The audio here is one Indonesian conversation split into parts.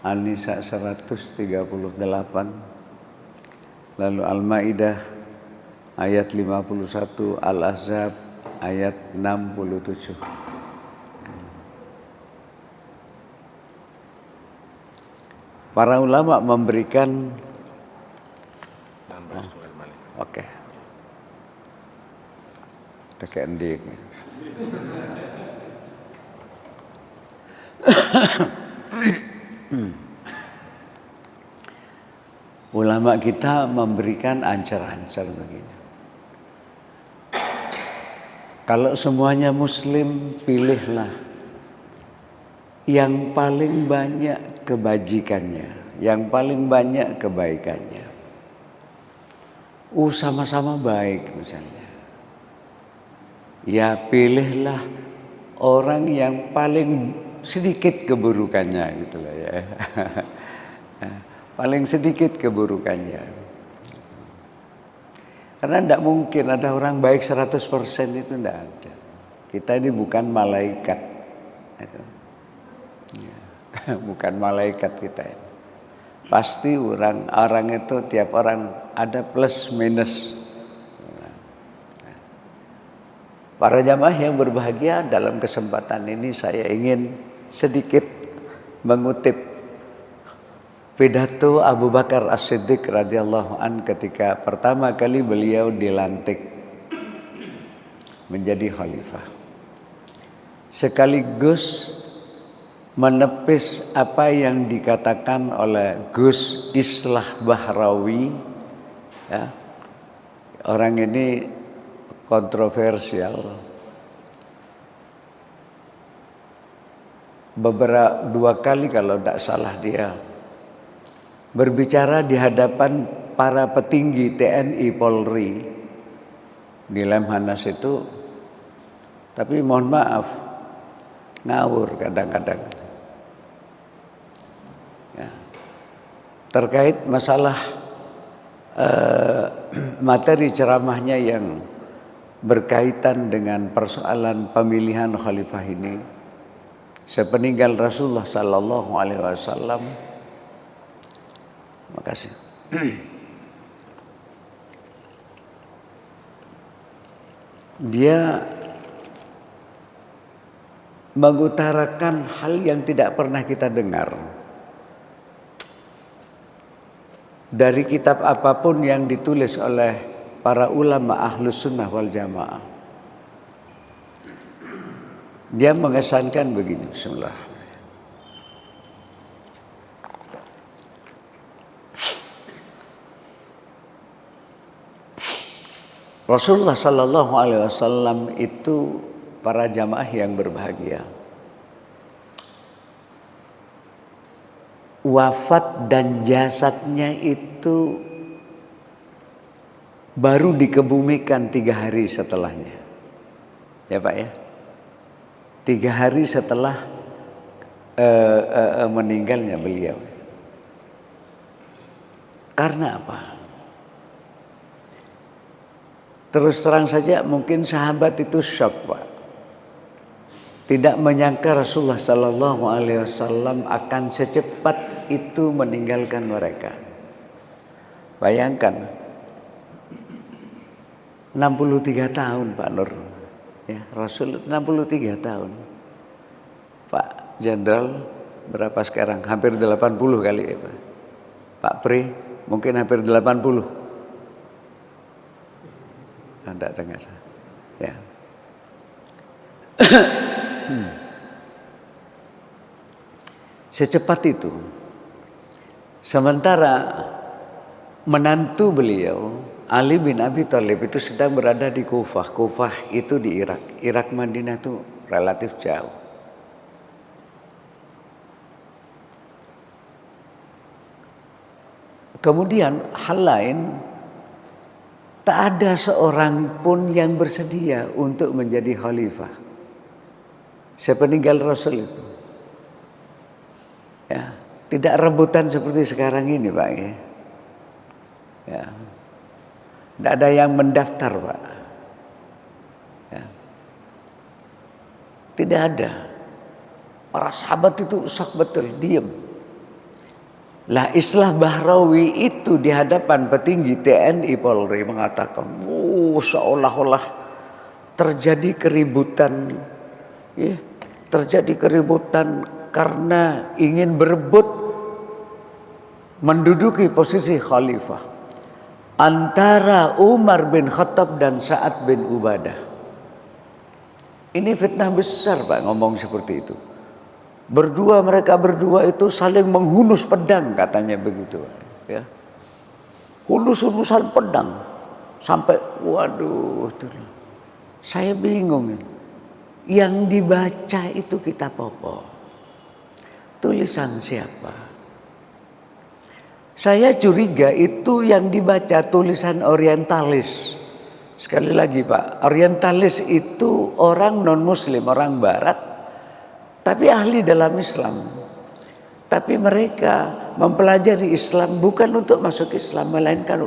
An-Nisa 138, lalu Al-Maidah ayat 51, Al-Ahzab ayat 67. Para ulama memberikan oke. Tekan di ulama kita memberikan ancar-ancar begini. Kalau semuanya muslim, pilihlah yang paling banyak kebajikannya, yang paling banyak kebaikannya. Sama-sama baik misalnya. Ya pilihlah orang yang paling sedikit keburukannya gitu loh ya. Paling sedikit keburukannya. Karena tidak mungkin ada orang baik 100% itu tidak ada. Kita ini bukan malaikat. Bukan malaikat kita ini. Pasti orang itu tiap orang ada plus minus. Para jamaah yang berbahagia, dalam kesempatan ini saya ingin sedikit mengutip pidato Abu Bakar As-Siddiq radhiyallahu an ketika pertama kali beliau dilantik menjadi khalifah. Sekaligus menepis apa yang dikatakan oleh Gus Islah Bahrawi, ya. Orang ini kontroversial. Dua kali kalau tidak salah dia berbicara di hadapan para petinggi TNI Polri di Lemhanas itu, tapi mohon maaf ngawur kadang-kadang. Ya. Terkait masalah materi ceramahnya yang berkaitan dengan persoalan pemilihan khalifah ini, sepeninggal Rasulullah Sallallahu Alaihi Wasallam. Makasih. Dia mengutarakan hal yang tidak pernah kita dengar dari kitab apapun yang ditulis oleh para ulama Ahlus Sunnah wal Jamaah. Dia mengesankan begini, bismillah. Rasulullah Sallallahu Alaihi Wasallam itu, para jamaah yang berbahagia, wafat dan jasadnya itu baru dikebumikan 3 hari setelahnya. Ya Pak ya, 3 hari setelah meninggalnya beliau. Karena apa? Terus terang saja mungkin sahabat itu syok Pak. Tidak menyangka Rasulullah Sallallahu Alaihi Wasallam akan secepat itu meninggalkan mereka. Bayangkan 63 tahun Pak Nur. Ya, Rasul 63 tahun. Pak Jenderal berapa sekarang? Hampir 80 kali ya Pak. Pak Pri mungkin hampir 80. Anda dengar. Ya. Secepat itu. Sementara menantu beliau Ali bin Abi Thalib itu sedang berada di Kufah. Kufah itu di Irak. Irak Madinah itu relatif jauh. Kemudian hal lain, tak ada seorang pun yang bersedia untuk menjadi khalifah sepeninggal Rasul itu. Ya, tidak rebutan seperti sekarang ini Pak ya. Ya. Tidak ada yang mendaftar Pak. Ya. Tidak ada. Para sahabat itu sok betul, diam. Lah Islah Bahrawi itu di hadapan petinggi TNI Polri mengatakan, seolah-olah terjadi keributan, ya, terjadi keributan karena ingin berebut menduduki posisi khalifah antara Umar bin Khattab dan Sa'ad bin Ubadah. Ini fitnah besar Pak ngomong seperti itu. Mereka berdua itu saling menghunus pedang katanya begitu, ya. Hulus-hulusan pedang sampai waduh, saya bingung. Yang dibaca itu kitab apa? Tulisan siapa? Saya curiga itu yang dibaca tulisan orientalis. Sekali lagi Pak, orientalis itu orang non-muslim, orang barat, tapi ahli dalam Islam. Tapi mereka mempelajari Islam bukan untuk masuk Islam, melainkan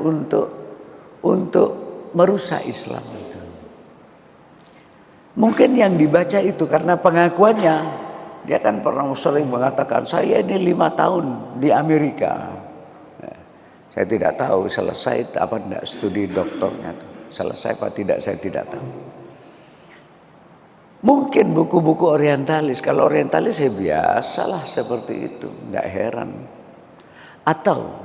untuk merusak Islam. Mungkin yang dibaca itu karena pengakuannya, dia kan pernah sering mengatakan, saya ini 5 tahun di Amerika. Saya tidak tahu selesai apa tidak studi doktornya. Selesai apa tidak saya tidak tahu. Mungkin buku-buku orientalis. Kalau orientalis ya biasalah seperti itu, tidak heran. Atau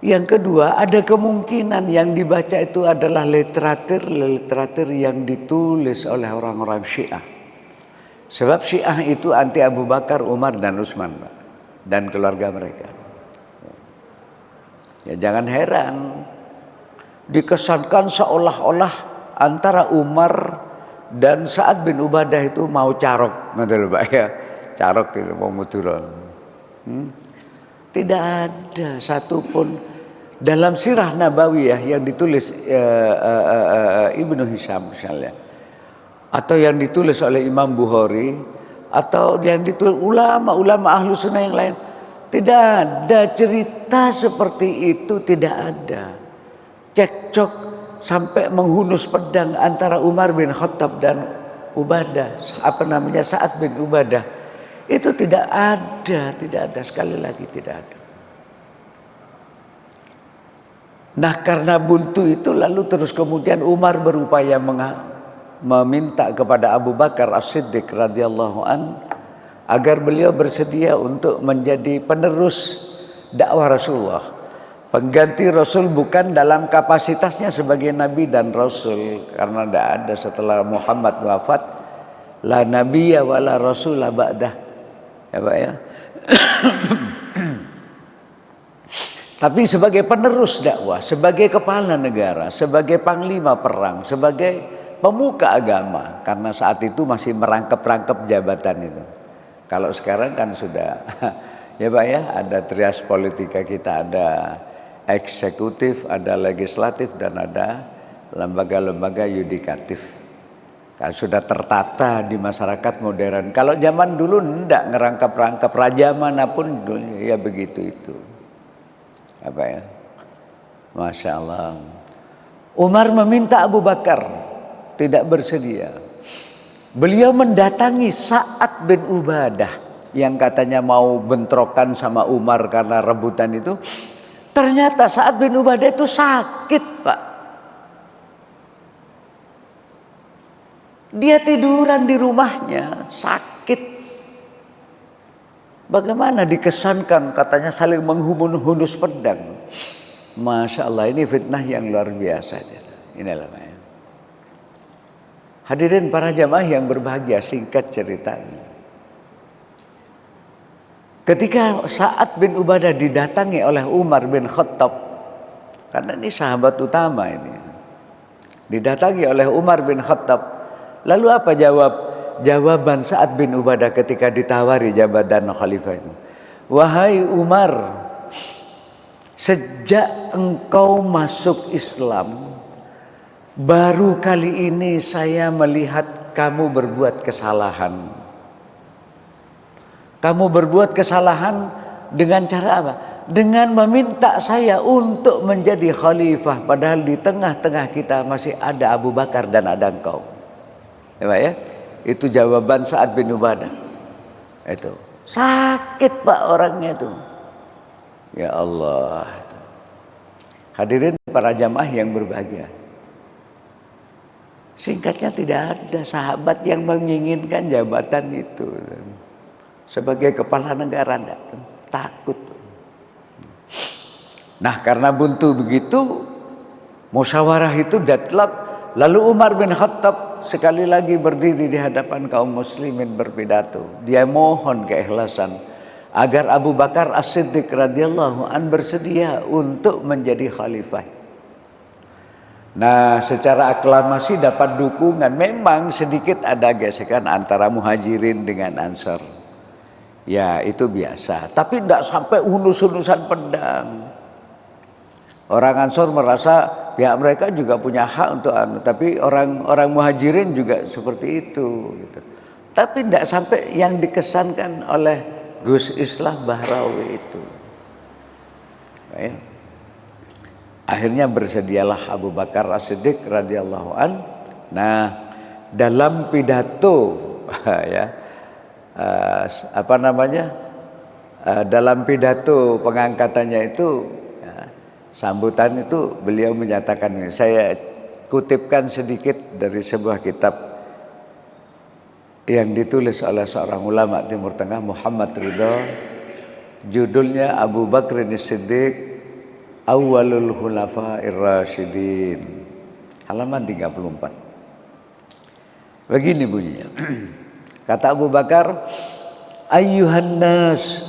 yang kedua, ada kemungkinan yang dibaca itu adalah literatur yang ditulis oleh orang-orang Syiah. Sebab Syiah itu anti Abu Bakar, Umar dan Utsman dan keluarga mereka. Ya jangan heran dikesankan seolah-olah antara Umar dan Sa'ad bin Ubadah itu mau carok, betul Pak ya, carok itu mau muduran. Tidak ada satupun dalam sirah Nabawiyah yang ditulis Ibnu Hisham misalnya, atau yang ditulis oleh Imam Bukhari, atau yang ditulis ulama-ulama ahlu sunnah yang lain, tidak ada cerita seperti itu, tidak ada. Cekcok sampai menghunus pedang antara Umar bin Khattab dan Sa'ad bin Ubadah. Itu tidak ada, sekali lagi tidak ada. Nah karena buntu itu lalu terus kemudian Umar berupaya meminta kepada Abu Bakar As-Siddiq radhiyallahu an agar beliau bersedia untuk menjadi penerus dakwah Rasulullah. Pengganti Rasul bukan dalam kapasitasnya sebagai Nabi dan Rasul, karena tidak ada setelah Muhammad wafat la nabiyya wa la rasulah ba'dah, ya Pak ya. Tapi sebagai penerus dakwah, sebagai kepala negara, sebagai panglima perang, sebagai pemuka agama, karena saat itu masih merangkap-rangkap jabatan itu. Kalau sekarang kan sudah ya Pak ya, ada trias politika kita, ada eksekutif, ada legislatif, dan ada lembaga-lembaga yudikatif. Kan sudah tertata di masyarakat modern. Kalau zaman dulu enggak ngerangkap-rangkap, raja manapun ya begitu itu. Apa ya? Masya Allah. Umar meminta Abu Bakar, tidak bersedia. Beliau mendatangi Sa'ad bin Ubadah yang katanya mau bentrokan sama Umar karena rebutan itu. Ternyata Sa'ad bin Ubadah itu sakit Pak. Dia tiduran di rumahnya, sakit. Bagaimana dikesankan katanya saling menghunus pedang. Masya Allah, ini fitnah yang luar biasa. Inilah Pak. Hadirin para jamaah yang berbahagia, singkat ceritanya. Ketika Sa'ad bin Ubadah didatangi oleh Umar bin Khattab, karena ini sahabat utama ini, didatangi oleh Umar bin Khattab, lalu apa jawaban Sa'ad bin Ubadah ketika ditawari jabatan khalifah itu? Wahai Umar, sejak engkau masuk Islam, baru kali ini saya melihat kamu berbuat kesalahan. Kamu berbuat kesalahan dengan cara apa? Dengan meminta saya untuk menjadi khalifah, padahal di tengah-tengah kita masih ada Abu Bakar dan ada engkau. Ya, itu jawaban Sa'ad bin Ubadah. Itu sakit Pak orangnya itu. Ya Allah. Hadirin para jamaah yang berbahagia. Singkatnya tidak ada sahabat yang menginginkan jabatan itu. Sebagai kepala negara takut. Nah, karena buntu begitu, musyawarah itu deadlock. Lalu Umar bin Khattab sekali lagi berdiri di hadapan kaum muslimin berpidato. Dia mohon keikhlasan agar Abu Bakar As-Siddiq radhiyallahu an bersedia untuk menjadi khalifah. Nah, secara aklamasi dapat dukungan. Memang sedikit ada gesekan antara Muhajirin dengan Ansar. Ya, itu biasa. Tapi tidak sampai unus-unusan pedang. Orang Ansar merasa pihak mereka juga punya hak untuk tapi orang Muhajirin juga seperti itu. Gitu. Tapi tidak sampai yang dikesankan oleh Gus Islah Bahrawi itu. Ya. Akhirnya bersedialah Abu Bakar As-Siddiq radhiyallahu an. Nah, dalam pidato ya dalam pidato pengangkatannya itu ya, sambutan itu beliau menyatakan ini. Saya kutipkan sedikit dari sebuah kitab yang ditulis oleh seorang ulama Timur Tengah, Muhammad Ridho. Judulnya Abu Bakr As-Siddiq Awwalul Khulafa'ir Rasyidin, halaman 34. Begini bunyinya. Kata Abu Bakar, ayyuhan nas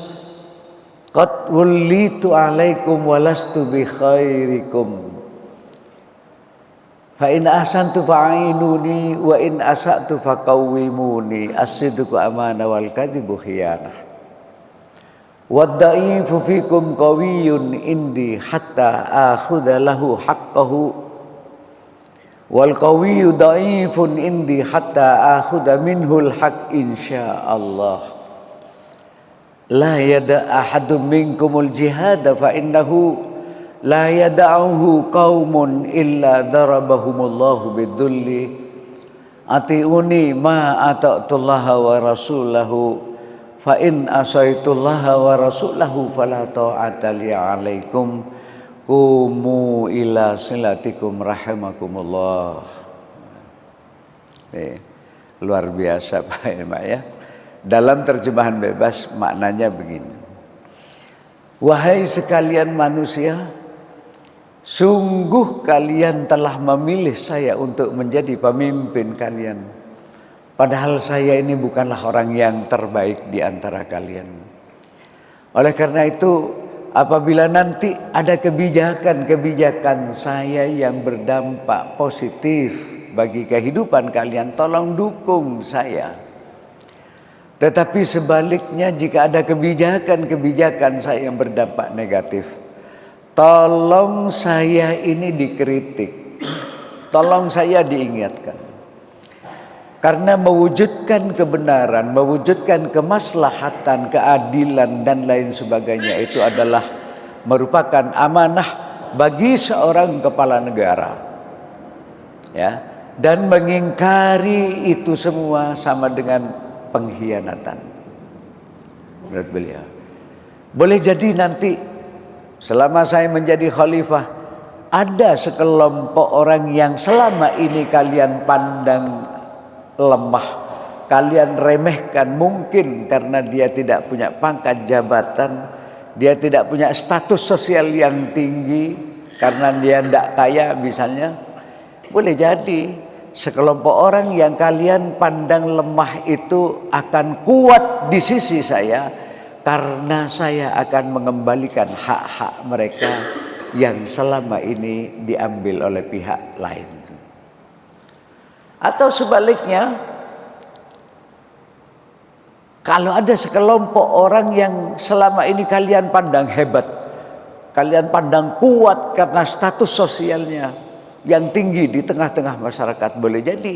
qad wallitu alaikum walastu bi khairikum. Fa in ahsantu fa'inuni wa in asa'tu faqawwimuni. As-sidqu amanah wal kadhibu khiyanah. Wad-da'ifu fikum qawiyyun indi hatta akhudha lahu haqqahu wal qawiyyu da'ifun indi hatta akhudha minhul haqq insyaallah. La yada ahadun minkumul jihad fa innahu la yada'uhu qaumun illa darabahumullahu bidulli. Atiuni ma ata'tullaha wa rasulahu fa in asaitullaha wa rasulahu fala ta'ata li 'alaikum qumu ila silatikum rahimakumullah. Luar biasa Pak ya. Dalam terjemahan bebas maknanya begini. Wahai sekalian manusia, sungguh kalian telah memilih saya untuk menjadi pemimpin kalian. Padahal saya ini bukanlah orang yang terbaik di antara kalian. Oleh karena itu, apabila nanti ada kebijakan-kebijakan saya yang berdampak positif bagi kehidupan kalian, tolong dukung saya. Tetapi sebaliknya jika ada kebijakan-kebijakan saya yang berdampak negatif, tolong saya ini dikritik, tolong saya diingatkan. Karena mewujudkan kebenaran, mewujudkan kemaslahatan, keadilan dan lain sebagainya itu adalah merupakan amanah bagi seorang kepala negara. Ya, dan mengingkari itu semua sama dengan pengkhianatan. Menurut beliau. Boleh jadi nanti selama saya menjadi khalifah ada sekelompok orang yang selama ini kalian pandang lemah, kalian remehkan mungkin karena dia tidak punya pangkat jabatan, dia tidak punya status sosial yang tinggi, karena dia tidak kaya misalnya. Boleh jadi sekelompok orang yang kalian pandang lemah itu akan kuat di sisi saya karena saya akan mengembalikan hak-hak mereka yang selama ini diambil oleh pihak lain. Atau sebaliknya, kalau ada sekelompok orang yang selama ini kalian pandang hebat, kalian pandang kuat karena status sosialnya yang tinggi di tengah-tengah masyarakat, boleh jadi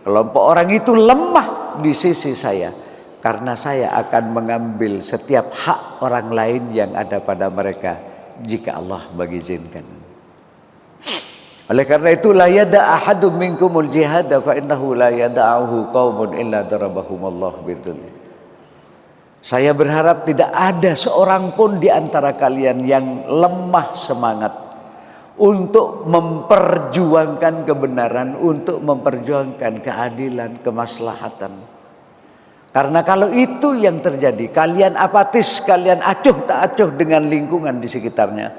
kelompok orang itu lemah di sisi saya karena saya akan mengambil setiap hak orang lain yang ada pada mereka jika Allah mengizinkan. Oleh karena itu la yada ahadum minkumul jihad fa innahu la yada'uhu qaumun illa darabahumullah bidul. Saya berharap tidak ada seorang pun di antara kalian yang lemah semangat untuk memperjuangkan kebenaran, untuk memperjuangkan keadilan, kemaslahatan. Karena kalau itu yang terjadi, kalian apatis, kalian acuh tak acuh dengan lingkungan di sekitarnya,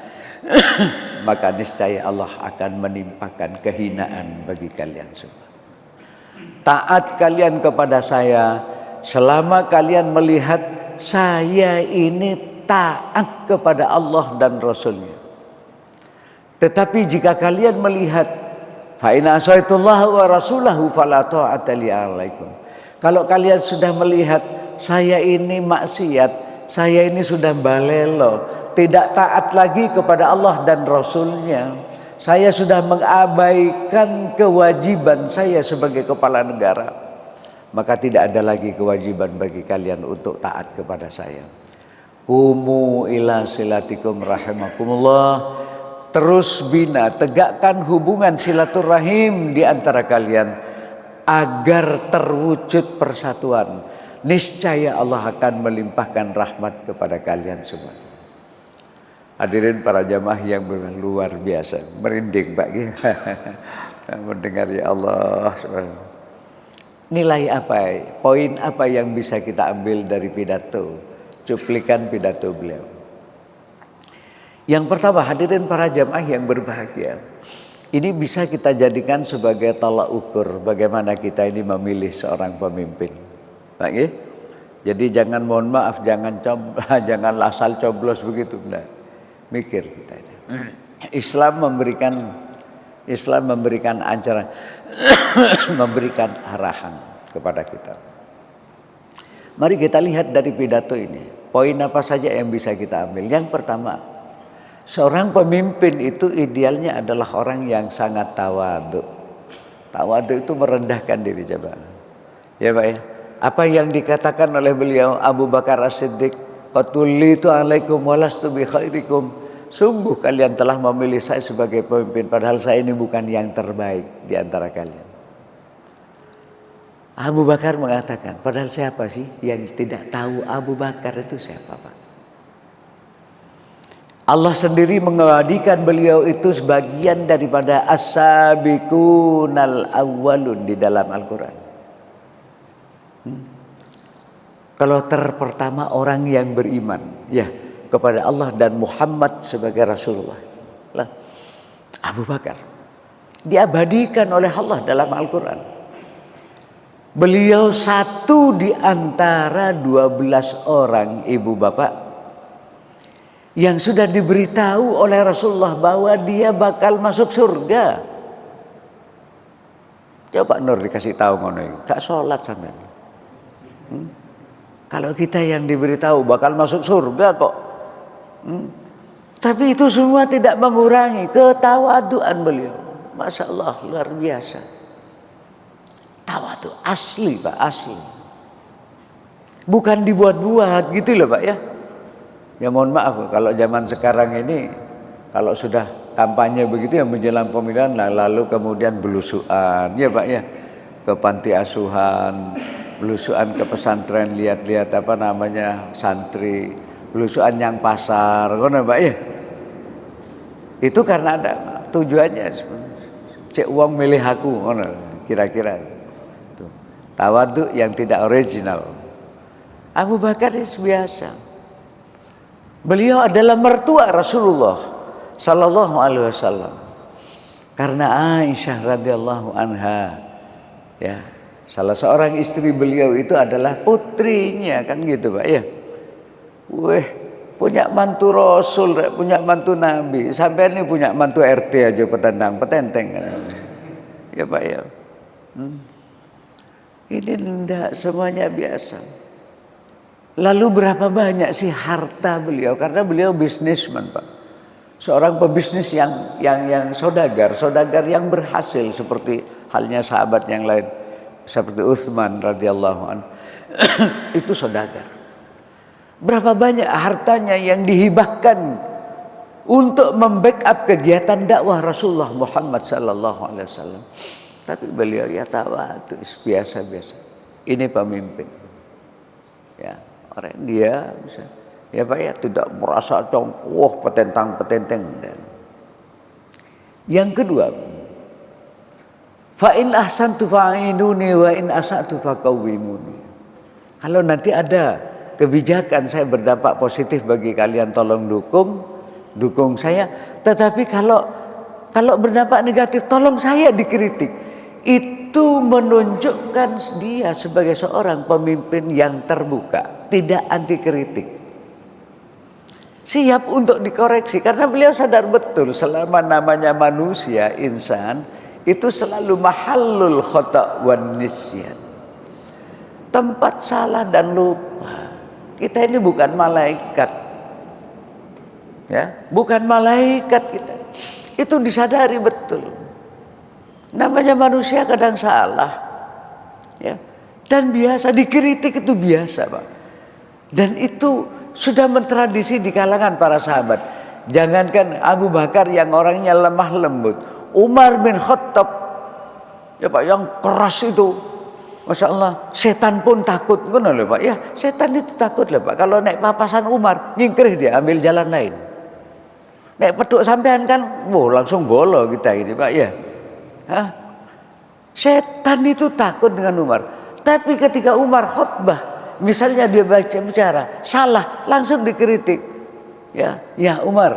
maka niscaya Allah akan menimpakan kehinaan bagi kalian semua. Taat kalian kepada saya selama kalian melihat saya ini taat kepada Allah dan Rasulnya. Tetapi jika kalian melihat fa in asaitullah wa rasulahu fala ta'ata li alaikum. Kalau kalian sudah melihat saya ini maksiat, saya ini sudah balelo, tidak taat lagi kepada Allah dan Rasulnya, saya sudah mengabaikan kewajiban saya sebagai kepala negara, maka tidak ada lagi kewajiban bagi kalian untuk taat kepada saya. Qumu ila silatikum rahimakumullah. Terus bina, tegakkan hubungan silaturahim di antara kalian agar terwujud persatuan. Niscaya Allah akan melimpahkan rahmat kepada kalian semua. Hadirin para jamaah yang luar biasa, merinding Pak mendengar ya Allah. Nilai apa, poin apa yang bisa kita ambil dari pidato, cuplikan pidato beliau? Yang pertama, hadirin para jamaah yang berbahagia, ini bisa kita jadikan sebagai tolak ukur bagaimana kita ini memilih seorang pemimpin. Pak, ya? Jadi jangan, mohon maaf, jangan asal coblos begitu. Nah, mikir kita ini. Islam memberikan ajaran, memberikan arahan kepada kita. Mari kita lihat dari pidato ini, poin apa saja yang bisa kita ambil. Yang pertama, seorang pemimpin itu idealnya adalah orang yang sangat tawadhu. Tawadhu itu merendahkan diri, coba. Ya Pak ya. Apa yang dikatakan oleh beliau Abu Bakar As-Siddiq, qatullitu alaikum walastu bi khairikum. Sungguh kalian telah memilih saya sebagai pemimpin, padahal saya ini bukan yang terbaik di antara kalian. Abu Bakar mengatakan, padahal siapa sih yang tidak tahu Abu Bakar itu siapa, Pak? Allah sendiri mengabadikan beliau itu sebagian daripada as-sabiqunal awwalun di dalam Al-Quran. Kalau terpertama orang yang beriman ya kepada Allah dan Muhammad sebagai Rasulullah, Abu Bakar diabadikan oleh Allah dalam Al-Quran. Beliau satu di antara 12 orang ibu bapak yang sudah diberitahu oleh Rasulullah bahwa dia bakal masuk surga. Coba Nur dikasih tahu ngono, gak sholat sampean. Kalau kita yang diberitahu bakal masuk surga kok. Tapi itu semua tidak mengurangi ketawaduan beliau. Masya Allah, luar biasa. Tawadu asli Pak, asli. Bukan dibuat-buat gitu loh Pak ya. Ya mohon maaf kalau zaman sekarang ini, kalau sudah kampanye begitu ya menjelang pemilihan, lalu kemudian belusuan ya Pak ya, ke panti asuhan, belusuan ke pesantren, lihat-lihat apa namanya santri, belusuan yang pasar, ngono Pak ya. Itu karena ada tujuannya, cek uang milih aku, ngono kira-kira. Tawadhu yang tidak original. Abu Bakar itu biasa. Beliau adalah mertua Rasulullah sallallahu alaihi wasallam. Karena Aisyah radhiyallahu anha ya, salah seorang istri beliau itu adalah putrinya kan gitu Pak ya. Weh, punya mantu Rasul, punya mantu Nabi. Sampai ini punya mantu RT aja petentang-petenteng kan. Ya Pak ya. Ini enggak semuanya biasa. Lalu berapa banyak sih harta beliau? Karena beliau bisnisman Pak. Seorang pebisnis yang saudagar yang berhasil seperti halnya sahabat yang lain seperti Utsman radhiyallahu anhu. Itu saudagar. Berapa banyak hartanya yang dihibahkan untuk membackup kegiatan dakwah Rasulullah Muhammad sallallahu alaihi wasallam. Tapi beliau ya tawadhu biasa-biasa. Ini pemimpin. Ya, Dia bisa, ya Pak ya, tidak merasa wah petentang-petenteng. Yang kedua, fa in ahsantu fa'inuni wa in asa'tu faqawwimuni. Kalau nanti ada kebijakan saya berdampak positif bagi kalian, tolong dukung saya. Tetapi kalau berdampak negatif, tolong saya dikritik. Itu menunjukkan dia sebagai seorang pemimpin yang terbuka, tidak anti kritik. Siap untuk dikoreksi karena beliau sadar betul selama namanya manusia, insan, itu selalu mahallul khata' wan nisyan. Tempat salah dan lupa. Kita ini bukan malaikat. Ya, bukan malaikat kita. Itu disadari betul. Namanya manusia kadang salah. Ya. Dan biasa dikritik itu biasa, Pak. Dan itu sudah mentradisi di kalangan para sahabat. Jangankan Abu Bakar yang orangnya lemah lembut, Umar bin Khattab, ya Pak, yang keras itu, Masya Allah, setan pun takut, benar loh Pak. Ya, setan itu takut loh Pak. Kalau naik papasan Umar, nyingkrih dia, ambil jalan lain. Naik peduk sampean kan, langsung bolo kita ini Pak ya. Hah? Setan itu takut dengan Umar. Tapi ketika Umar khutbah, misalnya dia bicara salah, langsung dikritik. Ya Umar,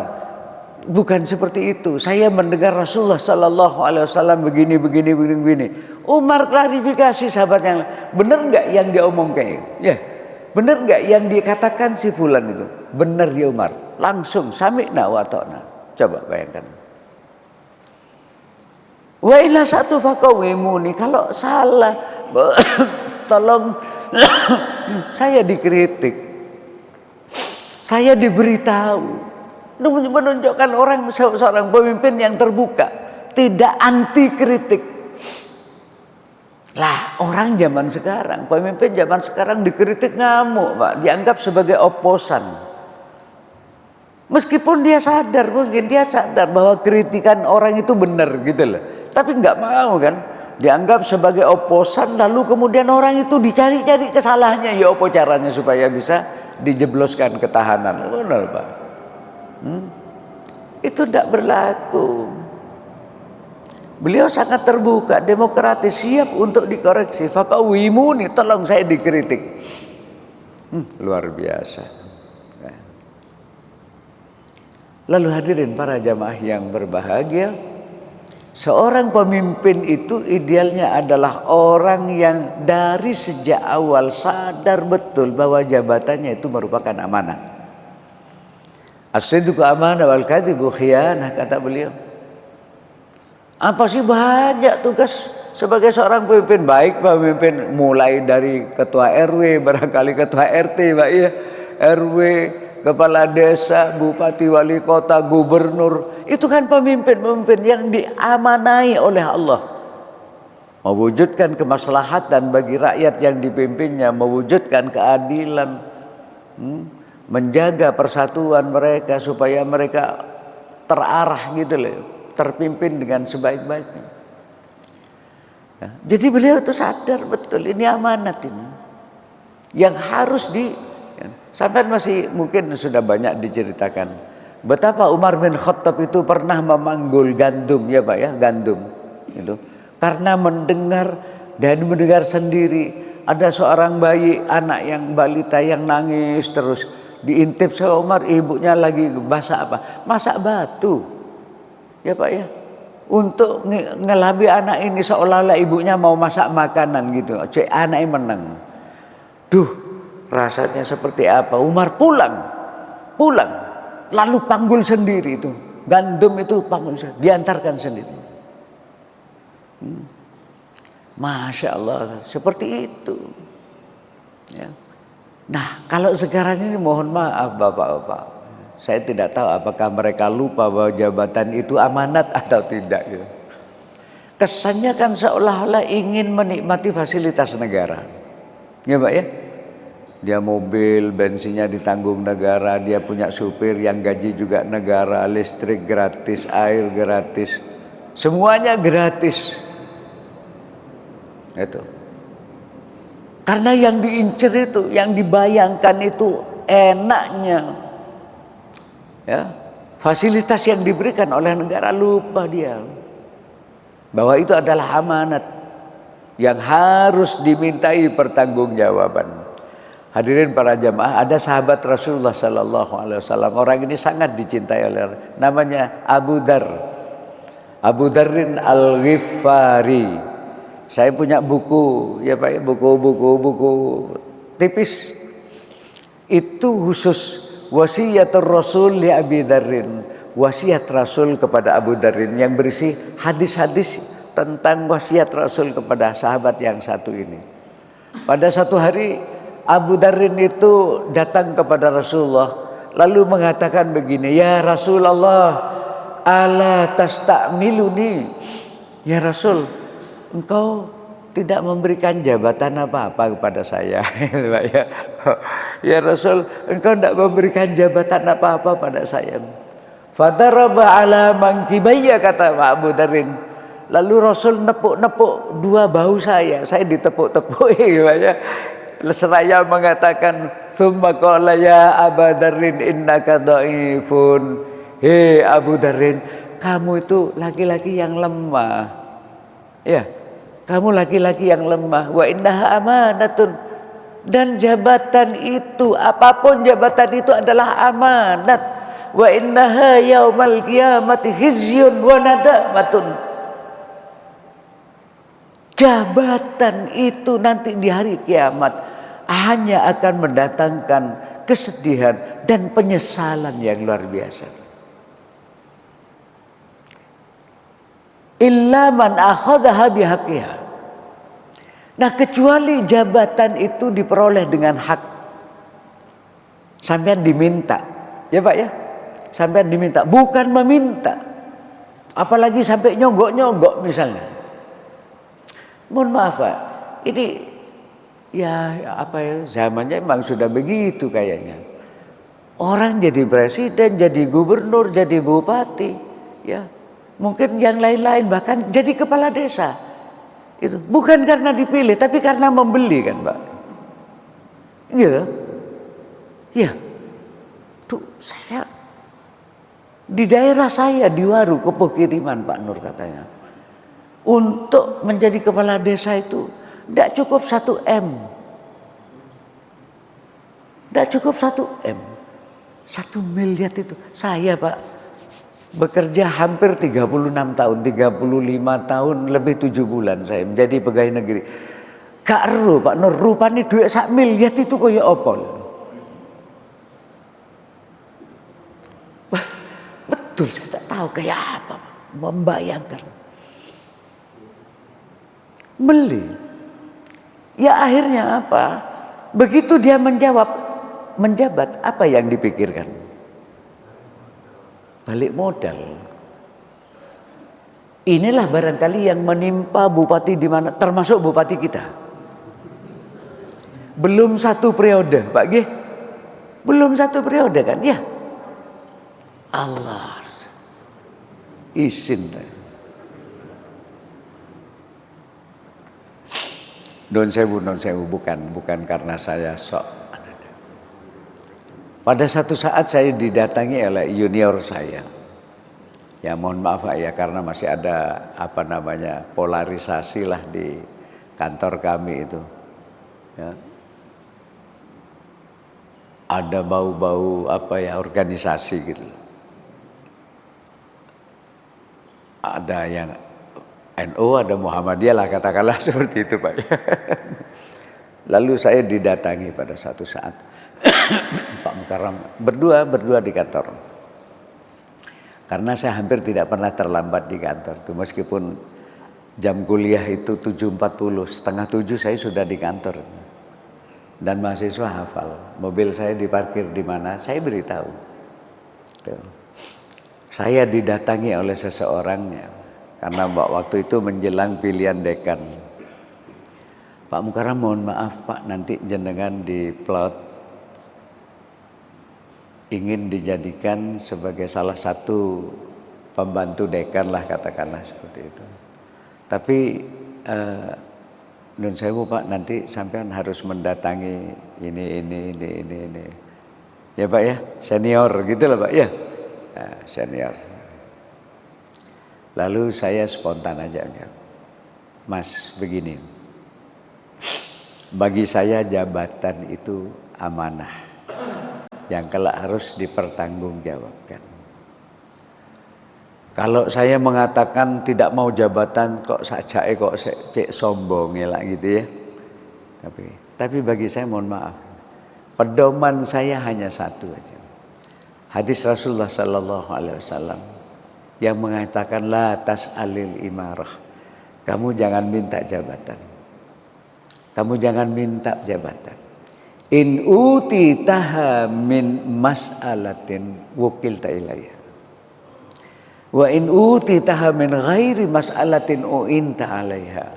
bukan seperti itu. Saya mendengar Rasulullah Sallallahu Alaihi Wasallam begini. Umar klarifikasi sahabat yang benar nggak yang dia omongkan? Ya, benar nggak yang dikatakan si fulan itu? Benar ya Umar. Langsung sami'na wa ta'na. Coba bayangkan. Wa ila satu faqawimuni, kalau salah tolong saya dikritik, saya diberitahu. Itu menunjukkan orang seorang pemimpin yang terbuka, tidak anti kritik. Lah orang zaman sekarang, pemimpin zaman sekarang dikritik ngamuk Pak, dianggap sebagai oposan. Meskipun dia sadar, mungkin dia sadar bahwa kritikan orang itu benar gitu loh. Tapi nggak mau kan, dianggap sebagai oposan, lalu kemudian orang itu dicari-cari kesalahannya. Ya apa caranya supaya bisa dijebloskan ke tahanan? Benar Pak. Itu tidak berlaku. Beliau sangat terbuka, demokratis, siap untuk dikoreksi. Faqawwimuni, tolong saya dikritik. Luar biasa. Lalu hadirin para jamaah yang berbahagia, seorang pemimpin itu idealnya adalah orang yang dari sejak awal sadar betul bahwa jabatannya itu merupakan amanah. As-sidqu amanah wal kadhibu khiyanah, kata beliau. Apa sih banyak tugas sebagai seorang pemimpin, baik pemimpin mulai dari ketua RW, barangkali ketua RT, Pak ya, RW, kepala desa, bupati, wali kota, gubernur, itu kan pemimpin-pemimpin yang diamanai oleh Allah, mewujudkan kemaslahatan bagi rakyat yang dipimpinnya, mewujudkan keadilan, menjaga persatuan mereka supaya mereka terarah gitu loh, terpimpin dengan sebaik-baiknya. Ya, jadi beliau itu sadar betul ini amanat ini yang harus sampai masih mungkin sudah banyak diceritakan betapa Umar bin Khattab itu pernah memanggul gandum, ya Pak ya, gandum itu karena mendengar sendiri ada seorang bayi, anak yang balita yang nangis terus, diintip sama Umar, ibunya lagi masak batu, ya Pak ya, untuk ngelabi anak ini seolah-olah ibunya mau masak makanan gitu. Anaknya menang. Rasanya seperti apa? Umar pulang, lalu panggul sendiri itu gandum itu, panggul diantarkan sendiri. Masya Allah, seperti itu. Ya. Nah, kalau sekarang ini mohon maaf Bapak-bapak, saya tidak tahu apakah mereka lupa bahwa jabatan itu amanat atau tidak. Gitu. Kesannya kan seolah-olah ingin menikmati fasilitas negara, ya Pak ya. Dia mobil, bensinnya ditanggung negara, dia punya supir yang gaji juga negara, listrik gratis, air gratis, semuanya gratis. Itu. Karena yang diincar itu, yang dibayangkan itu enaknya, ya, fasilitas yang diberikan oleh negara, lupa dia bahwa itu adalah amanat yang harus dimintai pertanggungjawaban. Hadirin para jamaah, ada sahabat Rasulullah Sallallahu Alaihi Wasallam, orang ini sangat dicintai oleh, namanya Abu Dar, Abu Darin Al-Ghifari. Saya punya buku, ya Pak, buku tipis. Itu khusus wasiatul Rasul li Abi Darin, wasiat Rasul kepada Abu Darin, yang berisi hadis-hadis tentang wasiat Rasul kepada sahabat yang satu ini. Pada satu hari Abu Darin itu datang kepada Rasulullah, lalu mengatakan begini, ya Rasulullah, ala tastamiluni, ya Rasul, engkau tidak memberikan jabatan apa-apa kepada saya. Ya Rasul, engkau tidak memberikan jabatan apa-apa pada saya. Fadaraba ala mangkibaya, kata Pak Abu Darin. Lalu Rasul nepuk-nepuk dua bahu saya ditepuk-tepuk. Seraya mengatakan, "Tsumma qala ya Abu Darin innaka dhaifun." Hei Abu Darin, kamu itu laki-laki yang lemah. Ya, kamu laki-laki yang lemah. Wa innaha amanatun, dan jabatan itu, apapun jabatan itu adalah amanat. Wa innaha yaumal qiyamati khizyun wa nadamatun. Jabatan itu nanti di hari kiamat hanya akan mendatangkan kesedihan dan penyesalan yang luar biasa. Illa man akhadhaha bihaqqiha. Nah, kecuali jabatan itu diperoleh dengan hak. Sampean diminta, ya Pak ya, sampean diminta, bukan meminta. Apalagi sampai nyonggok-nyonggok misalnya. Mohon maaf Pak, ini ya apa ya, zamannya emang sudah begitu kayaknya. Orang jadi presiden, jadi gubernur, jadi bupati, ya, mungkin yang lain-lain, bahkan jadi kepala desa. Itu bukan karena dipilih, tapi karena membeli kan Pak. Iya. Ya. Tuh saya di daerah saya di Waru, Kepuh Kiriman Pak Nur katanya. Untuk menjadi kepala desa itu tidak cukup 1 M. Tidak cukup 1 M. 1 miliar itu. Saya Pak bekerja hampir 36 tahun, 35 tahun lebih 7 bulan saya menjadi pegawai negeri. Gak ero Pak Nur, rupanya duit 1 miliar itu kaya opol. Wah, betul, saya tak tahu kayak apa, membayangkan. Beli. Ya akhirnya apa? Begitu dia menjabat, apa yang dipikirkan? Balik modal. Inilah barangkali yang menimpa bupati di mana, termasuk bupati kita. Belum 1 periode, Pak G. Belum 1 periode kan, ya. Allah izin. Non sewu, bukan karena saya sok. Pada satu saat saya didatangi oleh junior saya. Ya mohon maaf Pak ya, karena masih ada polarisasi lah di kantor kami itu. Ya. Ada bau-bau organisasi gitu. Ada yang NU, ada Muhammadiyah lah, katakanlah seperti itu Pak. Lalu saya didatangi pada satu saat. Pak Mukarram berdua di kantor. Karena saya hampir tidak pernah terlambat di kantor tuh, meskipun jam kuliah itu 7.40, setengah 7 saya sudah di kantor. Dan mahasiswa hafal, mobil saya diparkir di mana, saya beritahu. Tuh. Saya didatangi oleh seseorang karena waktu itu menjelang pilihan dekan. Pak Mukarram, mohon maaf Pak, nanti jenengan diplot ingin dijadikan sebagai salah satu pembantu dekan lah, katakanlah seperti itu. Tapi Nun sewu Pak, nanti sampean harus mendatangi ini. Ya Pak ya, senior gitu lah Pak ya. Nah, senior. Lalu saya spontan aja, Mas begini, bagi saya jabatan itu amanah yang kelak harus dipertanggungjawabkan. Kalau saya mengatakan tidak mau jabatan kok saja kok cek sombong lah gitu ya. Tapi bagi saya mohon maaf, pedoman saya hanya satu aja. Hadis Rasulullah sallallahu alaihi wasallam yang mengatakan la tas'alil imarah. Kamu jangan minta jabatan. Kamu jangan minta jabatan. In utitaha min mas'alatin wukilta ilaiha. Wa in utitaha min ghairi mas'alatin u'inta 'alaiha.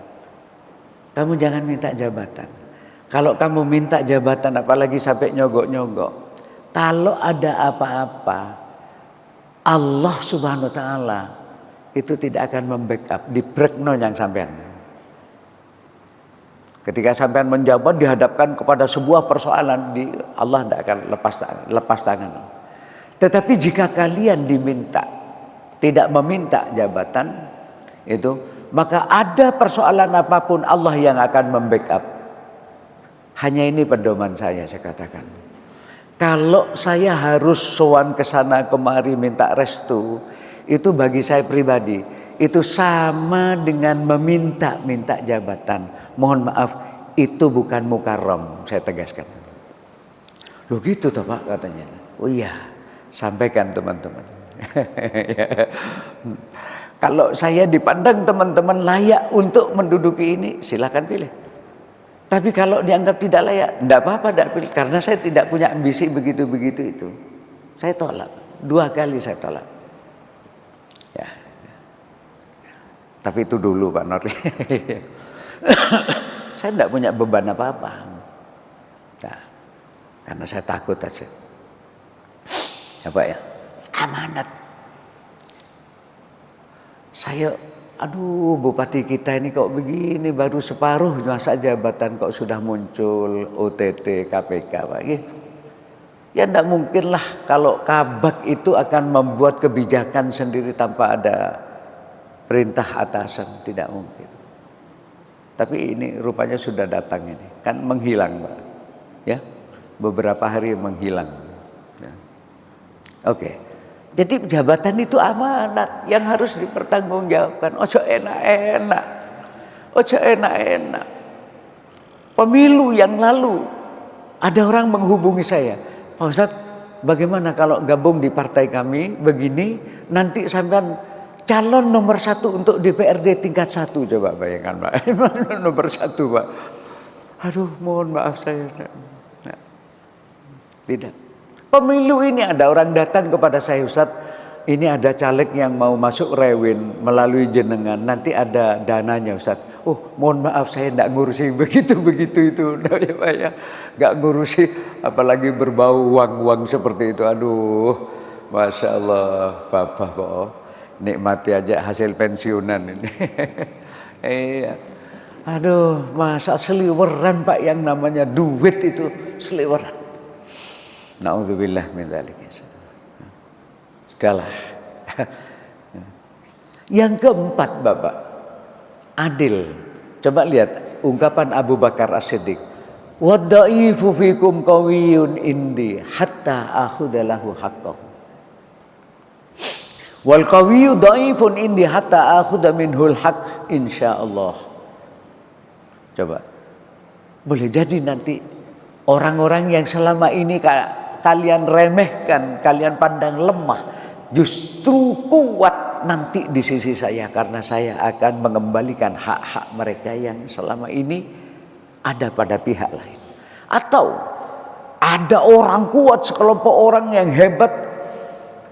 Kamu jangan minta jabatan. Kalau kamu minta jabatan apalagi sampai nyogok-nyogok. Kalau ada apa-apa, Allah Subhanahu wa taala itu tidak akan membackup, dibrekno yang sampean. Ketika sampean menjabat dihadapkan kepada sebuah persoalan, Allah tidak akan lepas tangan. Tetapi jika kalian diminta, tidak meminta jabatan itu, maka ada persoalan apapun Allah yang akan membackup. Hanya ini pedoman saya katakan. Kalau saya harus sowan ke sana kemari minta restu, itu bagi saya pribadi itu sama dengan meminta jabatan. Mohon maaf, itu bukan mukarram, saya tegaskan. Loh gitu toh Pak katanya. Oh iya, sampaikan teman-teman. Kalau saya dipandang teman-teman layak untuk menduduki ini, silakan pilih. Tapi kalau dianggap tidak layak, tidak apa-apa, tidak pilih. Karena saya tidak punya ambisi begitu-begitu itu. Saya tolak. 2 kali saya tolak. Ya. Tapi itu dulu Pak Nori. Saya tidak punya beban apa-apa. Nah, karena saya takut aja. Apa ya? Amanat. Saya bupati kita ini kok begini, baru separuh masa jabatan kok sudah muncul OTT KPK Pak. Ya tidak mungkin lah kalau kabak itu akan membuat kebijakan sendiri tanpa ada perintah atasan, tidak mungkin. Tapi ini rupanya sudah datang ini, kan menghilang Pak. Ya, beberapa hari menghilang. Ya. Oke. Jadi jabatan itu amanat yang harus dipertanggungjawabkan. Ojo enak-enak. Ojo enak-enak. Pemilu yang lalu ada orang menghubungi saya. Pak Ustadz, bagaimana kalau gabung di partai kami begini, nanti sampean calon nomor 1 untuk DPRD tingkat 1. Coba bayangkan Pak. Nomor 1 Pak. Aduh mohon maaf saya. Nah, tidak. Pemilu ini ada orang datang kepada saya, Ustadz, ini ada caleg yang mau masuk rewin melalui jenengan, nanti ada dananya Ustadz. Oh mohon maaf saya tidak ngurusi begitu itu, ya, nggak ngurusi, apalagi berbau uang seperti itu. Aduh, masya Allah, Bapak kok nikmati aja hasil pensiunan ini. Iya. Aduh, masa seliweran Pak yang namanya duit itu seliweran. Na'udzubillah min dzalik. Sudahlah. Yang keempat Bapak, adil. Coba lihat ungkapan Abu Bakar As-Siddiq. Wadda'ifu fikum qawiyyun indi hatta akhudha lahu haqqahu. Wal qawiyyu dha'ifun indi hatta akhudha minhul haqq insyaallah. Coba. Boleh jadi nanti orang-orang yang selama ini kalian remehkan, kalian pandang lemah, justru kuat nanti di sisi saya karena saya akan mengembalikan hak-hak mereka yang selama ini ada pada pihak lain. Atau ada orang kuat, sekelompok orang yang hebat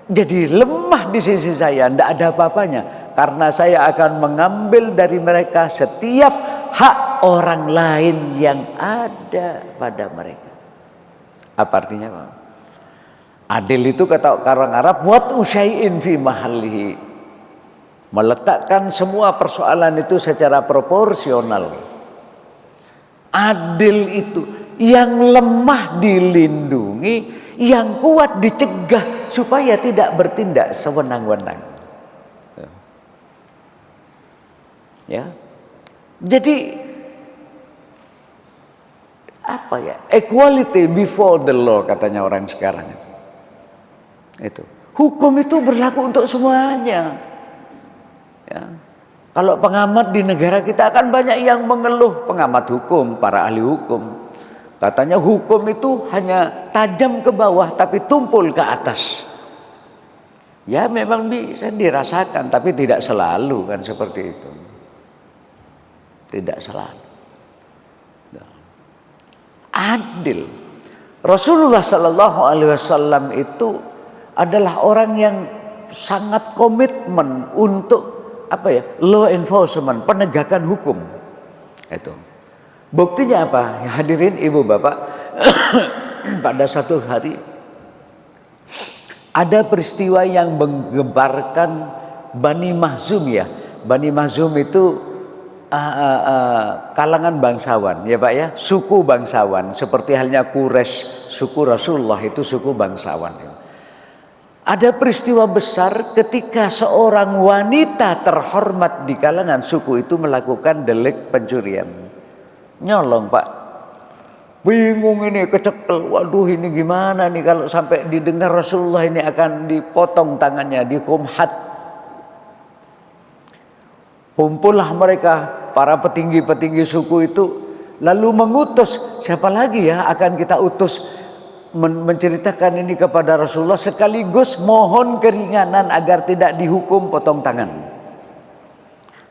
jadi lemah di sisi saya, tidak ada apa-apanya karena saya akan mengambil dari mereka setiap hak orang lain yang ada pada mereka. Apa artinya Pak? Adil itu kata orang Arab, wat usyai'in fi mahallihi, meletakkan semua persoalan itu secara proporsional. Adil itu yang lemah dilindungi, yang kuat dicegah supaya tidak bertindak sewenang-wenang. Ya. Jadi apa ya? Equality before the law katanya orang sekarang itu. Hukum itu berlaku untuk semuanya. Ya. Kalau pengamat di negara kita akan banyak yang mengeluh, pengamat hukum, para ahli hukum. Katanya hukum itu hanya tajam ke bawah tapi tumpul ke atas. Ya memang bisa dirasakan tapi tidak selalu kan seperti itu. Tidak selalu. Adil. Rasulullah Sallallahu Alaihi Wasallam itu adalah orang yang sangat komitmen untuk law enforcement, penegakan hukum. Itu. Buktinya apa? Hadirin ibu bapak, pada satu hari ada peristiwa yang menggemparkan Bani Makhzum ya. Bani Makhzum itu kalangan bangsawan ya Pak ya, suku bangsawan seperti halnya Quraisy, suku Rasulullah itu suku bangsawan. Ada peristiwa besar ketika seorang wanita terhormat di kalangan suku itu melakukan delik pencurian. Nyolong Pak. Bingung ini, kecekel. Waduh ini gimana nih kalau sampai didengar Rasulullah ini akan dipotong tangannya, dikumhat. Kumpullah mereka, para petinggi-petinggi suku itu. Lalu mengutus, siapa lagi ya akan kita utus menceritakan ini kepada Rasulullah sekaligus mohon keringanan agar tidak dihukum potong tangan.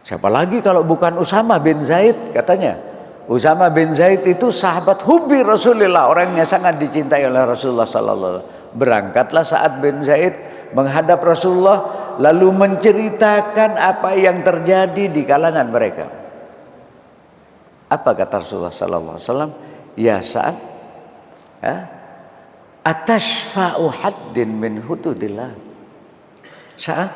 Siapa lagi kalau bukan Usama bin Zaid katanya. Usama bin Zaid itu sahabat hubbi Rasulullah, orangnya sangat dicintai oleh Rasulullah sallallahu alaihi wasallam. Berangkatlah Sa'ad bin Zaid menghadap Rasulullah lalu menceritakan apa yang terjadi di kalangan mereka. Apa kata Rasulullah sallallahu alaihi wasallam? Ya Sa'ad, atashfa'u haddin min hududillah. Saat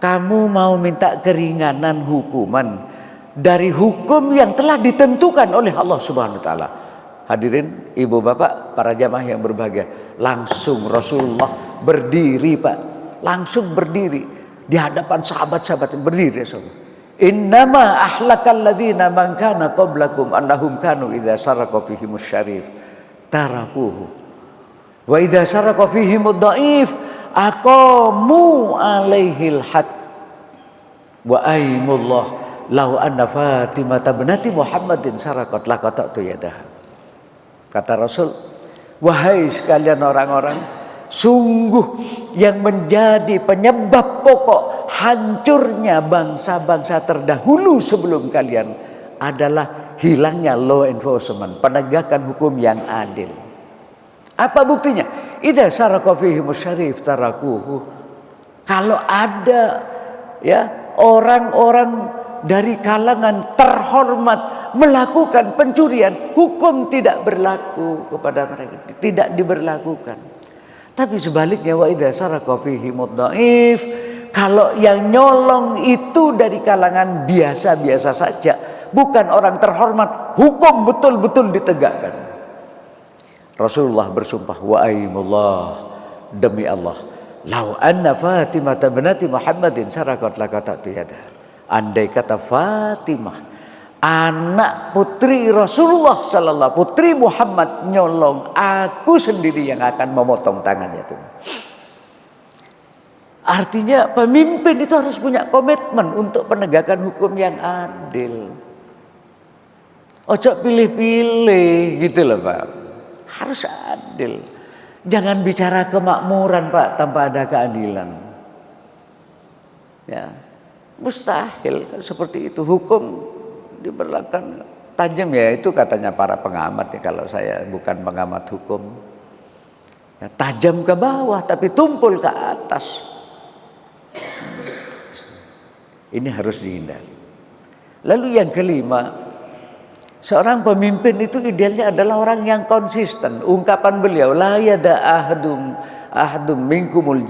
kamu mau minta keringanan hukuman dari hukum yang telah ditentukan oleh Allah Subhanahu wa taala. Hadirin ibu bapak, para jamaah yang berbahagia, langsung Rasulullah berdiri Pak. Langsung berdiri di hadapan sahabat-sahabat, berdiri Rasulullah. Innama ahlakal ladzina man kana qablakum annahum kanu idza saraqa fihimus syarif tarakuhu. Wa idza saraqa fihim ad-dha'if aqamu 'alaihil had wa aimullah law anna Fatimah binti Muhammadin saraqat laqata'tu yadaha. Kata Rasul, wahai sekalian orang-orang, sungguh yang menjadi penyebab pokok hancurnya bangsa-bangsa terdahulu sebelum kalian adalah hilangnya law enforcement, penegakan hukum yang adil. Apa buktinya? Idza saraqa fihimus syarif tarakuhu. Kalau ada ya orang-orang dari kalangan terhormat melakukan pencurian, hukum tidak berlaku kepada mereka, tidak diberlakukan. Tapi sebaliknya wa idza saraqa fihimud dhaif, kalau yang nyolong itu dari kalangan biasa-biasa saja, bukan orang terhormat, hukum betul-betul ditegakkan. Rasulullah bersumpah, wa aimullah, demi Allah, lau anna Fatimah binti Muhammadin saraqat laqata'tu yadaha. Andai kata Fatimah, anak putri Rasulullah sallallahu, putri Muhammad nyolong, aku sendiri yang akan memotong tangannya itu. Artinya pemimpin itu harus punya komitmen untuk penegakan hukum yang adil. Ojo pilih-pilih gitu loh Pak. Harus adil. Jangan bicara kemakmuran Pak tanpa ada keadilan. Ya, mustahil kan seperti itu. Hukum diberlakukan tajam ya, itu katanya para pengamat ya, kalau saya bukan pengamat hukum. Ya, tajam ke bawah tapi tumpul ke atas. Ini harus dihindari. Lalu yang kelima, seorang pemimpin itu idealnya adalah orang yang konsisten. Ungkapan beliau, la yada ahadum minkumul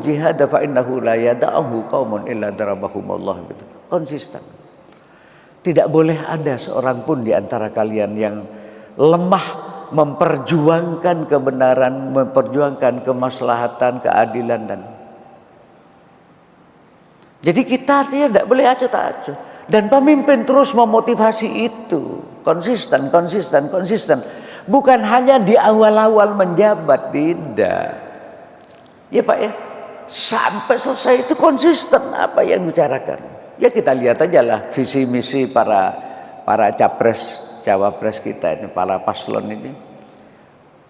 jihad fa innahu la yada'ahu qaumun illa darabahumullah. Konsisten. Tidak boleh ada seorang pun di antara kalian yang lemah memperjuangkan kebenaran, memperjuangkan kemaslahatan, keadilan dan. Jadi kita artinya tidak boleh acuh tak acuh. Dan pemimpin terus memotivasi itu, konsisten. Bukan hanya di awal-awal menjabat, tidak. Ya Pak ya, sampai selesai itu konsisten apa yang dibicarakan. Ya kita lihat aja lah visi misi para capres, cawapres kita ini, para paslon ini.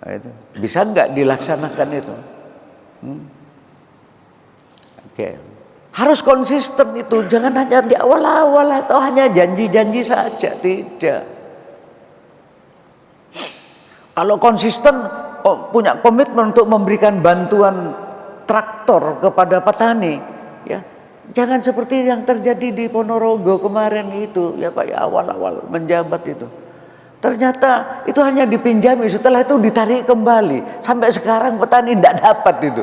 Nah, itu. Bisa nggak dilaksanakan itu? Oke. Harus konsisten itu, jangan hanya di awal-awal atau hanya janji-janji saja, tidak. Kalau konsisten punya komitmen untuk memberikan bantuan traktor kepada petani, ya jangan seperti yang terjadi di Ponorogo kemarin itu, ya Pak, ya awal-awal menjabat itu. Ternyata itu hanya dipinjami, setelah itu ditarik kembali. Sampai sekarang petani tidak dapat itu.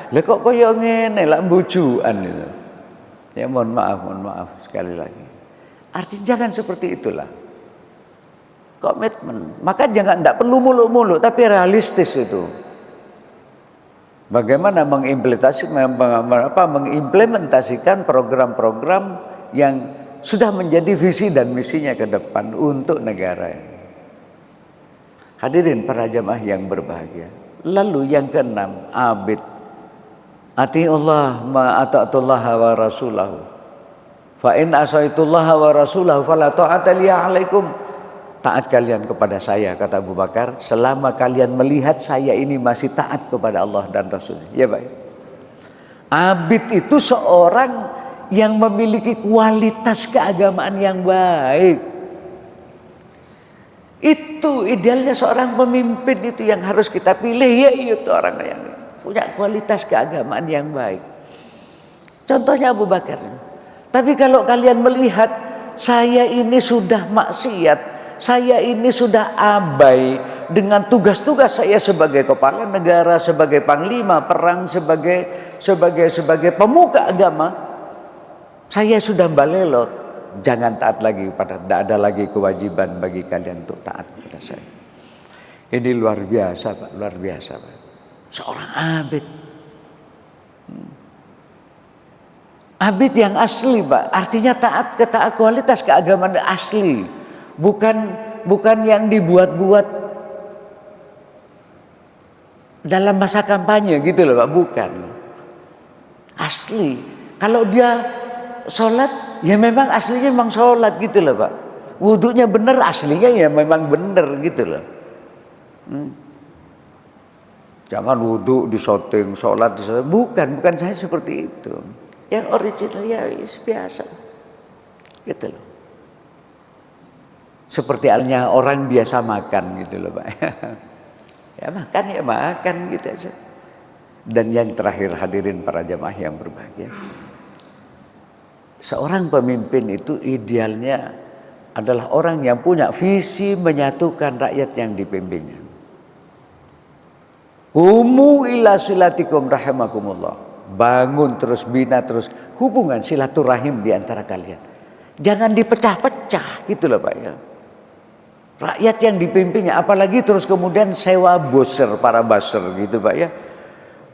Lah kok koyo ngene lah bujukan itu. Ya mohon maaf sekali lagi. Artinya jangan seperti itulah. Komitmen. Maka jangan, tidak perlu muluk-muluk, tapi realistis itu. Bagaimana mengimplementasikan program-program yang sudah menjadi visi dan misinya ke depan untuk negara ini. Hadirin para jamaah yang berbahagia. Lalu yang keenam, abid. Atiullah ma ata'tullaha wa rasulahu. Fa in asaitullaha wa rasulahu fala ta'ata li alaikum. Taat kalian kepada saya, kata Abu Bakar, selama kalian melihat saya ini masih taat kepada Allah dan Rasulnya. Ya baik. Abid itu seorang yang memiliki kualitas keagamaan yang baik. Itu idealnya seorang pemimpin itu yang harus kita pilih, yaitu orang yang punya kualitas keagamaan yang baik. Contohnya Abu Bakar. Tapi kalau kalian melihat saya ini sudah maksiat, saya ini sudah abai dengan tugas-tugas saya sebagai kepala negara, sebagai panglima perang, sebagai pemuka agama, saya sudah balelot. Jangan taat lagi kepada, tidak ada lagi kewajiban bagi kalian untuk taat kepada saya. Ini luar biasa Pak, luar biasa Pak. Seorang abid. Abid yang asli Pak, artinya taat kualitas keagamaan asli. Bukan yang dibuat-buat dalam masa kampanye gitu loh Pak, bukan. Asli. Kalau dia sholat, ya memang aslinya memang sholat gitu loh Pak. Wudunya benar, aslinya ya memang benar gitu loh. Jangan wudhu disoting, sholat disoting. Bukan saya seperti itu. Yang original ya biasa. Gitu loh. Seperti halnya orang biasa makan gitu loh Pak. Ya makan gitu aja. Dan yang terakhir hadirin para jamaah yang berbahagia. Seorang pemimpin itu idealnya adalah orang yang punya visi menyatukan rakyat yang dipimpinnya. Qumu ila silatikum rahimakumullah. Bangun terus, bina terus hubungan silaturahim di antara kalian. Jangan dipecah-pecah gitu loh Pak ya. Rakyat yang dipimpinnya, apalagi terus kemudian sewa buzzer, para buzzer gitu Pak ya.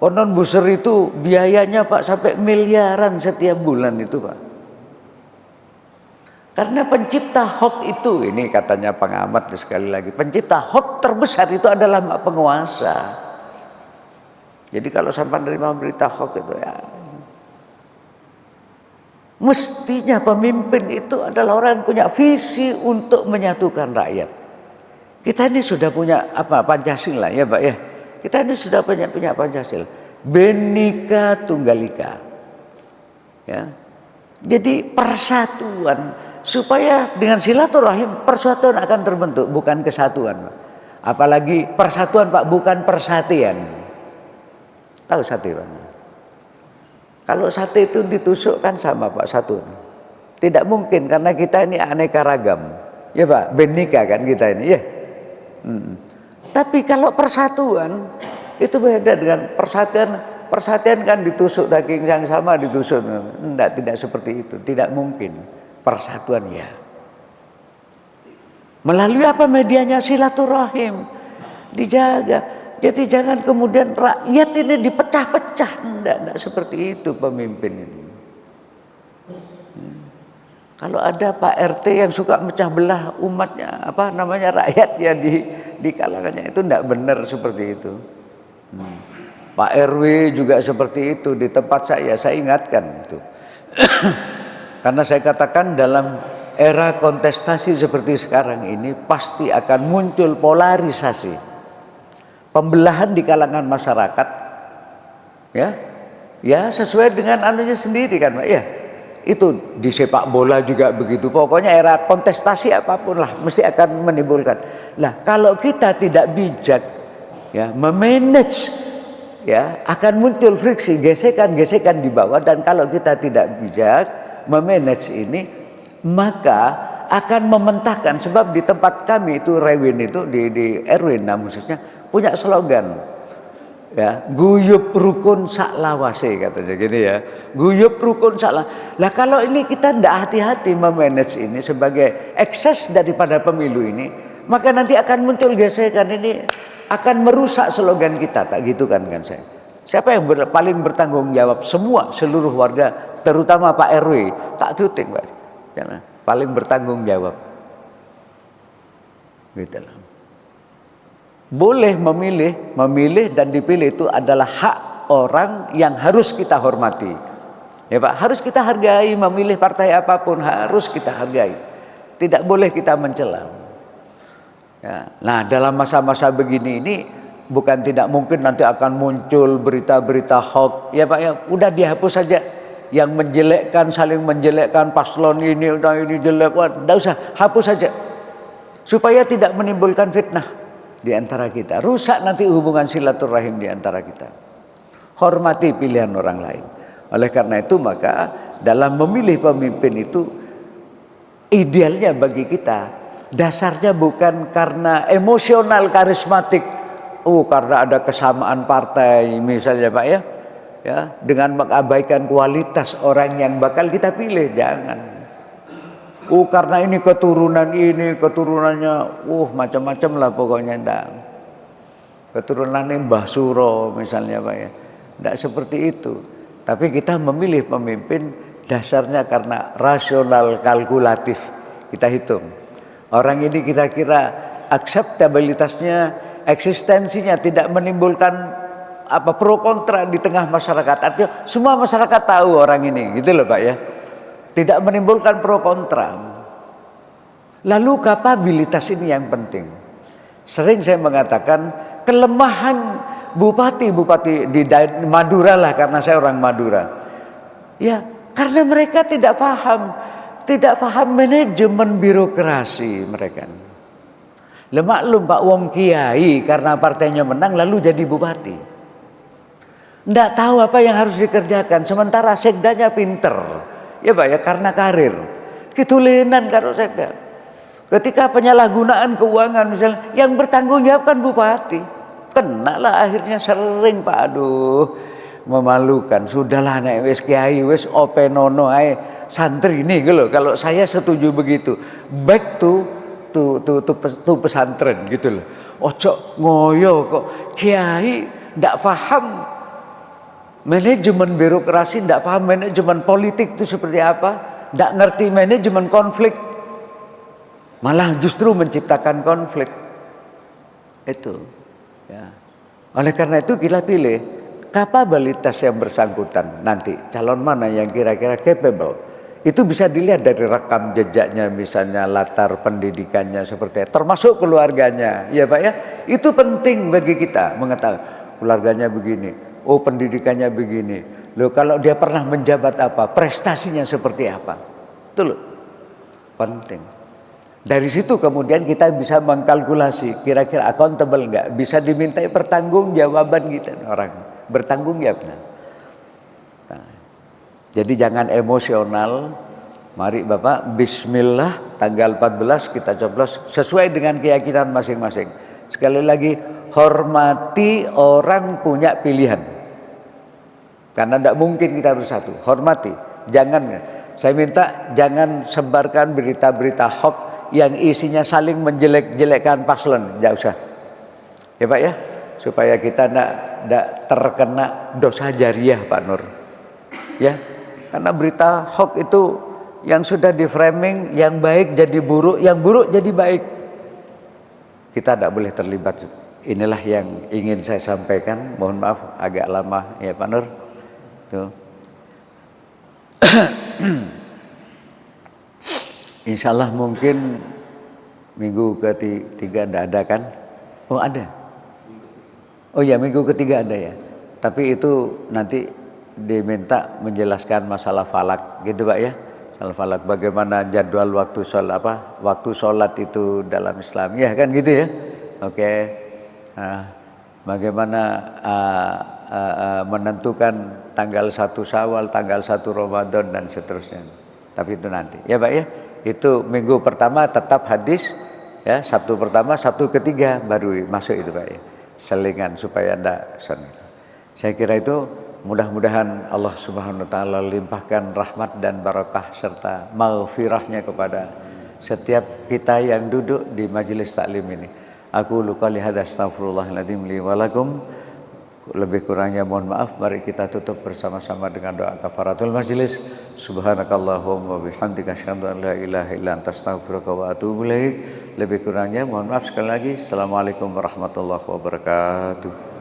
Konon buzzer itu biayanya Pak sampai miliaran setiap bulan itu Pak. Karena pencipta hoax itu, ini katanya pengamat sekali lagi, pencipta hoax terbesar itu adalah penguasa. Jadi kalau sampai menerima berita hoax itu ya, mestinya pemimpin itu adalah orang yang punya visi untuk menyatukan rakyat. Kita ini sudah punya Pancasila ya Pak ya. Kita ini sudah punya Pancasila. Bhinneka Tunggal Ika. Ya. Jadi persatuan, supaya dengan silaturahim persatuan akan terbentuk, bukan kesatuan Pak. Apalagi persatuan Pak, bukan persatian. Tahu sate Pak? Kalau sate itu ditusuk kan sama Pak, satu. Tidak mungkin karena kita ini aneka ragam. Ya Pak, Bhinneka kan kita ini ya. Tapi kalau persatuan itu beda dengan persatuan kan ditusuk daging yang sama ditusuk. Tidak seperti itu, tidak mungkin. Persatuan ya. Melalui apa medianya? Silaturahim. Dijaga. Jadi jangan kemudian rakyat ini dipecah-pecah. Enggak seperti itu pemimpin ini. Kalau ada Pak RT yang suka mecah belah umatnya, rakyatnya di kalangannya, itu enggak benar seperti itu. Pak RW juga seperti itu di tempat saya ingatkan itu. Karena saya katakan dalam era kontestasi seperti sekarang ini pasti akan muncul polarisasi. Pembelahan di kalangan masyarakat, ya sesuai dengan anunya sendiri kan, Pak. Ya, itu di sepak bola juga begitu. Pokoknya era kontestasi apapun lah, mesti akan menimbulkan. Nah, kalau kita tidak bijak, ya, memanage, ya, akan muncul friksi, gesekan-gesekan di bawah. Dan kalau kita tidak bijak memanage ini, maka akan mementahkan. Sebab di tempat kami itu Rewin itu di RW 6 khususnya punya slogan, ya, guyup rukun saklawase katanya gini ya, guyup rukun saklah. Lah kalau ini kita tidak hati-hati memanage ini sebagai ekses daripada pemilu ini, maka nanti akan muncul gesekan, ini akan merusak slogan kita, tak gitu kan saya. Siapa yang paling bertanggung jawab? Semua, seluruh warga, terutama Pak RW, tak tuting Pak, ya, paling bertanggung jawab, gitu lah. Boleh memilih dan dipilih itu adalah hak orang yang harus kita hormati. Ya Pak, harus kita hargai, memilih partai apapun harus kita hargai. Tidak boleh kita mencela. Ya. Nah, dalam masa-masa begini ini bukan tidak mungkin nanti akan muncul berita-berita hoax. Ya Pak, ya udah dihapus saja. Yang menjelekkan, saling menjelekkan paslon ini, udah ini jelek, enggak usah, hapus saja. Supaya tidak menimbulkan fitnah di antara kita, rusak nanti hubungan silaturahim di antara kita. Hormati pilihan orang lain. Oleh karena itu maka dalam memilih pemimpin itu idealnya bagi kita dasarnya bukan karena emosional karismatik, karena ada kesamaan partai misalnya Pak, ya, dengan mengabaikan kualitas orang yang bakal kita pilih, jangan. Karena ini keturunannya, macam-macam lah pokoknya, enggak. Keturunannya Mbah Suro misalnya Pak, ya. Enggak seperti itu. Tapi kita memilih pemimpin dasarnya karena rasional kalkulatif. Kita hitung. Orang ini kira-kira akseptabilitasnya, eksistensinya tidak menimbulkan pro kontra di tengah masyarakat. Artinya semua masyarakat tahu orang ini, gitu loh Pak, ya. Tidak menimbulkan pro kontra. Lalu kapabilitas ini yang penting. Sering saya mengatakan kelemahan bupati di Madura lah, karena saya orang Madura. Ya, karena mereka tidak paham manajemen birokrasi mereka. Maklum Pak, wong kiai karena partainya menang lalu jadi bupati. Tidak tahu apa yang harus dikerjakan, sementara sekdanya pinter. Ya Pak, ya, karena karir. Kitulinan karo sekda. Ketika penyalahgunaan keuangan misalnya, yang bertanggung jawab kan bupati. Kena lah akhirnya sering Pak, aduh memalukan. Sudahlah nek wis kiai wis openono ae santri ini gitu loh. Kalau saya setuju begitu. Back to pesantren gitu loh. Ojo ngoyo kok kiai ndak paham manajemen birokrasi, tidak paham manajemen politik itu seperti apa, tidak ngerti manajemen konflik, malah justru menciptakan konflik. Itu, ya. Oleh karena itu kita pilih kapabilitas yang bersangkutan nanti, calon mana yang kira-kira capable. Itu bisa dilihat dari rekam jejaknya, misalnya latar pendidikannya seperti apa, termasuk keluarganya, ya Pak, ya. Itu penting bagi kita mengetahui keluarganya begini. Pendidikannya begini. Loh, kalau dia pernah menjabat apa, prestasinya seperti apa. Itu loh, penting. Dari situ kemudian kita bisa mengkalkulasi kira-kira accountable enggak, bisa dimintai pertanggungjawaban kita orang, bertanggung jawab. Nah, jadi jangan emosional. Mari Bapak, bismillah, tanggal 14 kita coblos sesuai dengan keyakinan masing-masing. Sekali lagi, hormati orang punya pilihan. Karena tidak mungkin kita bersatu. Hormati. Jangan, saya minta jangan sebarkan berita-berita hoax yang isinya saling menjelek-jelekkan paslon, enggak usah. Ya Pak ya, supaya kita enggak terkena dosa jariah Pak Nur. Ya, karena berita hoax itu yang sudah di framing, yang baik jadi buruk, yang buruk jadi baik. Kita tidak boleh terlibat. Inilah yang ingin saya sampaikan. Mohon maaf agak lama ya Pak Nur. Tuh. Insya Allah mungkin minggu ketiga ada kan? Oh ada. Oh ya minggu ketiga ada ya. Tapi itu nanti diminta menjelaskan masalah falak gitu Pak ya. Masalah falak bagaimana jadwal waktu sholat waktu sholat itu dalam Islam ya kan gitu ya. Oke. Nah, bagaimana menentukan tanggal 1 Syawal, tanggal 1 Ramadan dan seterusnya. Tapi itu nanti. Ya Pak ya. Itu minggu pertama tetap hadis ya, Sabtu pertama, Sabtu ketiga baru masuk itu Pak ya. Selingan supaya enggak son. Saya kira itu mudah-mudahan Allah Subhanahu wa taala limpahkan rahmat dan barakah serta maghfirahnya kepada setiap kita yang duduk di majelis taklim ini. Aku qouli hadza astaghfirullahaladzim li wa lakum. Lebih kurangnya mohon maaf. Mari kita tutup bersama-sama dengan doa kafaratul majlis. Subhanakallahumma bihamdika asyhadu an la ilaha illa anta astaghfiruka wa atubu ilaik. Lebih kurangnya mohon maaf sekali lagi. Assalamualaikum warahmatullahi wabarakatuh.